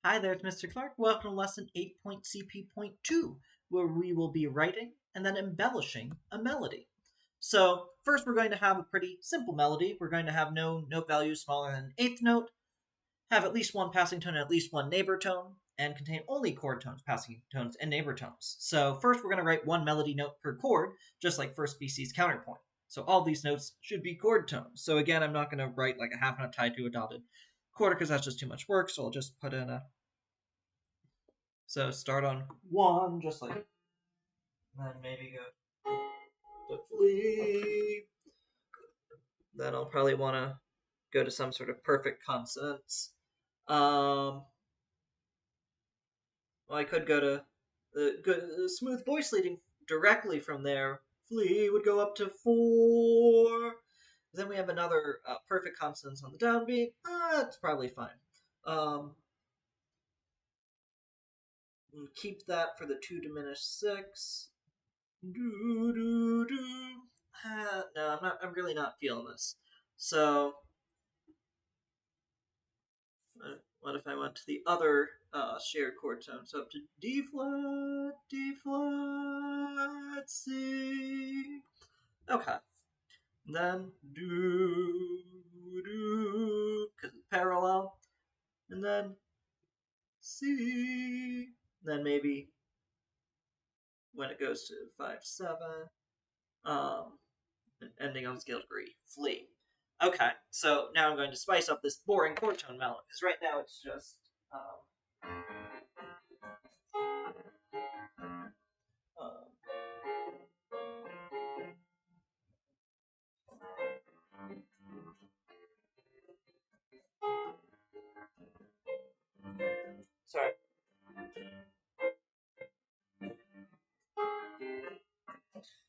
Hi there, it's Mr. Clark. Welcome to lesson 8.CP.2, where we will be writing and then embellishing a melody. So first we're going to have a pretty simple melody. We're going to have no note value smaller than an eighth note, have at least one passing tone and at least one neighbor tone, and contain only chord tones, passing tones, and neighbor tones. So first we're going to write one melody note per chord, just like first BC's counterpoint. So all these notes should be chord tones. So again, I'm not going to write like a half note tied to a dotted quarter because that's just too much work, so I'll just put in a... So start on one, just like, then maybe go to flea. Then I'll probably want to go to some sort of perfect consonants. Well, I could go to the smooth voice leading directly from there. Flea would go up to 4. Then we have another perfect consonants on the downbeat. That's probably fine. Keep that for the 2 diminished 6. Do do do. No, I'm not. I'm really not feeling this. So, what if I went to the other shared chord tone? So up to D flat, D flat, C. Okay. Then do do because it's parallel, and then C. Then maybe when it goes to 5/7. Ending on scale degree, flea. Okay, so now I'm going to spice up this boring chord tone melody, because right now it's just... sorry.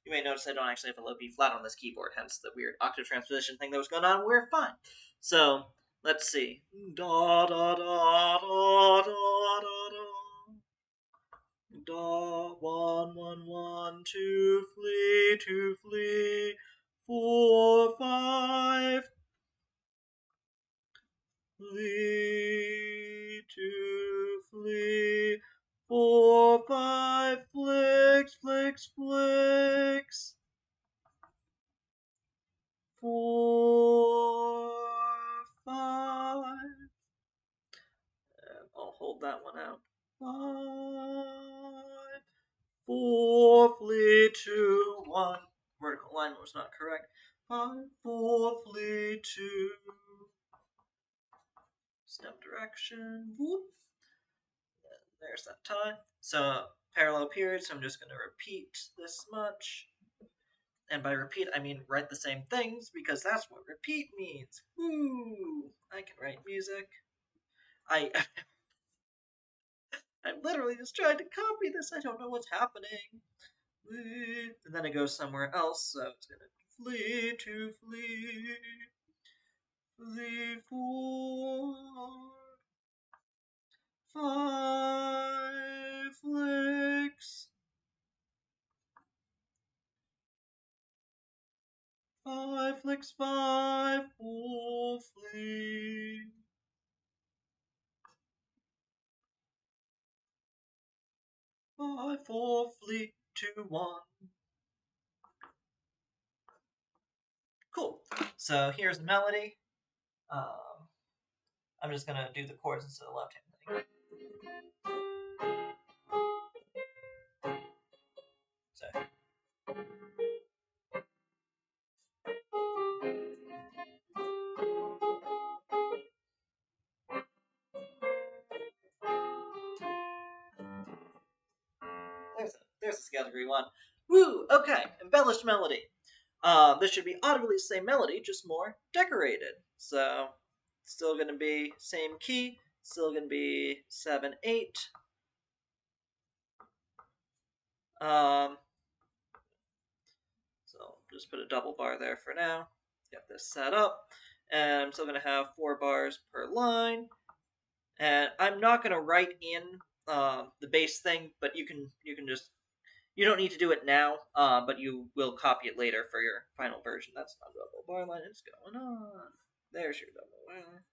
You may notice I don't actually have a low B flat on this keyboard, hence the weird octave transposition thing that was going on. We're fine. So, let's see. Da da da da da da da. Da, 1 1 1 2 flea 2 flea 4 5 flea 2 flea 4 5 flicks flicks flicks 4 5. I'll hold that one out. 5 4 flea 2 1. Vertical alignment was not correct. 5 4 flea 2. Stem direction. Whoop. There's that time. So parallel period. So I'm just going to repeat this much. And by repeat, I mean write the same things because that's what repeat means. Woo! I can write music. I'm literally just trying to copy this. I don't know what's happening. And then it goes somewhere else. So it's gonna flee to flee, flee 4 5 flicks. 5 flicks 5 4 flee. 5 4 flee 2 1. Cool. So here's the melody. I'm just gonna do the chords instead of left hand. So. There's a scale degree 1. Woo! Okay, embellished melody. This should be audibly the same melody, just more decorated. So, still going to be same key, still going to be 7 8. So just put a double bar there for now. Get this set up, and I'm still going to have 4 bars per line. And I'm not going to write in the bass thing, but you can just... You don't need to do it now, but you will copy it later for your final version. That's not a double bar line. It's going on. There's your double bar.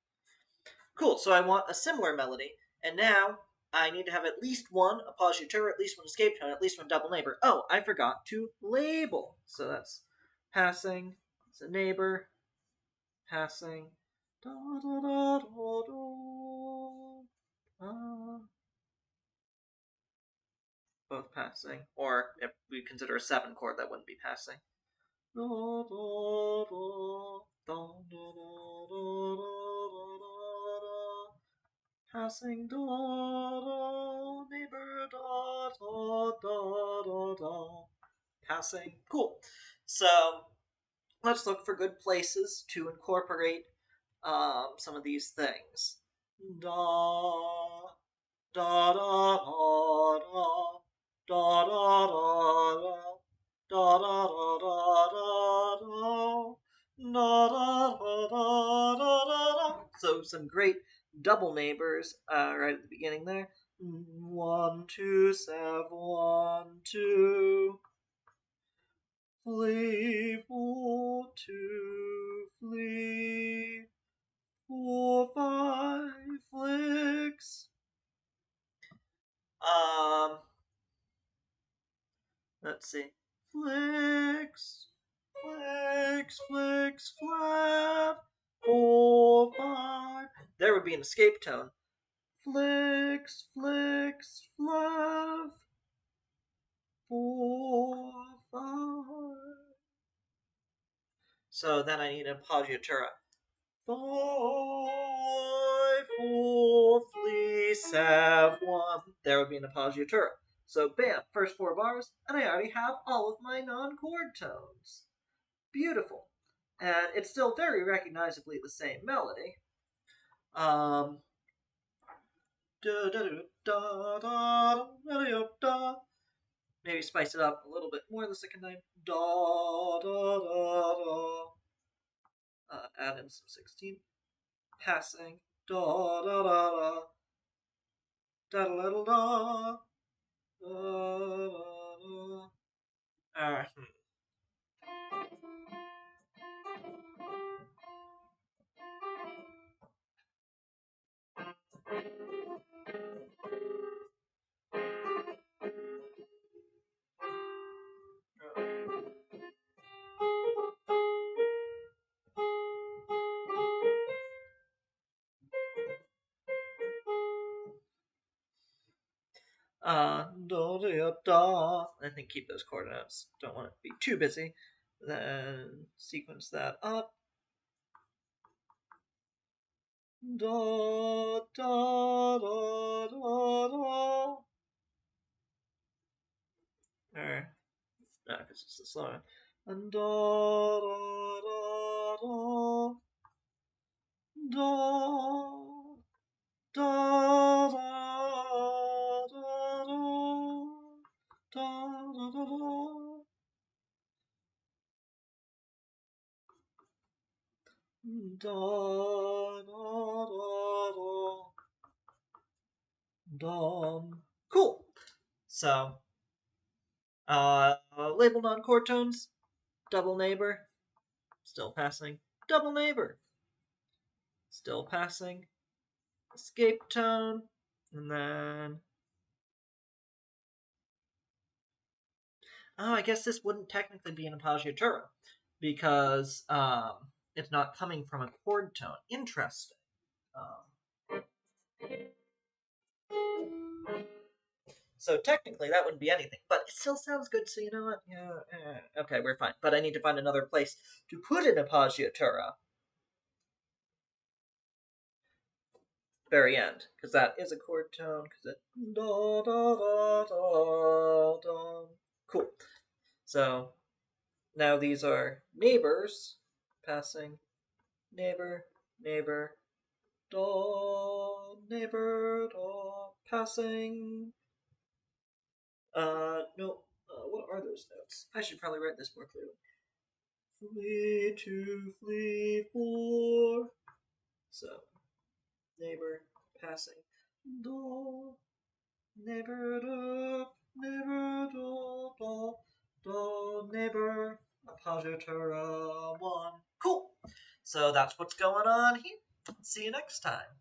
Cool. So I want a similar melody, And now I need to have at least one appoggiatura, at least one escape tone, at least one double neighbor. Oh, I forgot to label. So that's passing. It's a neighbor. Passing. Da, da, da, da, da. Both passing. Or if we consider a 7 chord, that wouldn't be passing. Da, da, da, da, da, da, da, passing da, da, neighbor da, da, da, da, da. Passing. Cool. So let's look for good places to incorporate some of these things. Da, da, da, da, da, da, da, da, da. Da da da da da da da da da da da. So some great double neighbors right at the beginning there. 1 2 7 1 2. Flee 4 2 flee 4 5 flicks. Let's see. Flicks, flicks, flicks, flap. 4 5. There would be an escape tone. Flicks, flicks, flap. 4 5. So then I need a appoggiatura. 5 4 3 7 1. There would be an appoggiatura. So bam, first 4 bars, and I already have all of my non-chord tones. Beautiful. And it's still very recognizably the same melody. Maybe spice it up a little bit more the second time. Da, da, da, da. Add in some 16. Passing. Da, da, da, da. Da, da, da, da. Da, da, da. Alright. Da, da, da. I think keep those chord notes. Don't want it to be too busy. Then sequence that up. Da, da, da, da, da. Or, no, because it's the slow one. And da, da, da, da, da, da, da, da, da, da, da, da. Da, da, da, da. Cool. So, label non-chord tones, double neighbor, still passing, double neighbor, still passing, escape tone, and then... Oh, I guess this wouldn't technically be an appoggiatura, because it's not coming from a chord tone. Interesting. Um, so technically that wouldn't be anything, but it still sounds good, so you know what? Yeah, okay, we're fine. But I need to find another place to put an appoggiatura. Very end, because that is a chord tone, because it da da da da da. Cool. So now these are neighbors, passing, neighbor, neighbor, da, neighbor, da, passing. No, what are those notes? I should probably write this more clearly. Flee to flee for. So, neighbor, passing, da, neighbor, da, neighbor, da, da, da, neighbor, appoggiatura 1. Cool. So that's what's going on here. See you next time.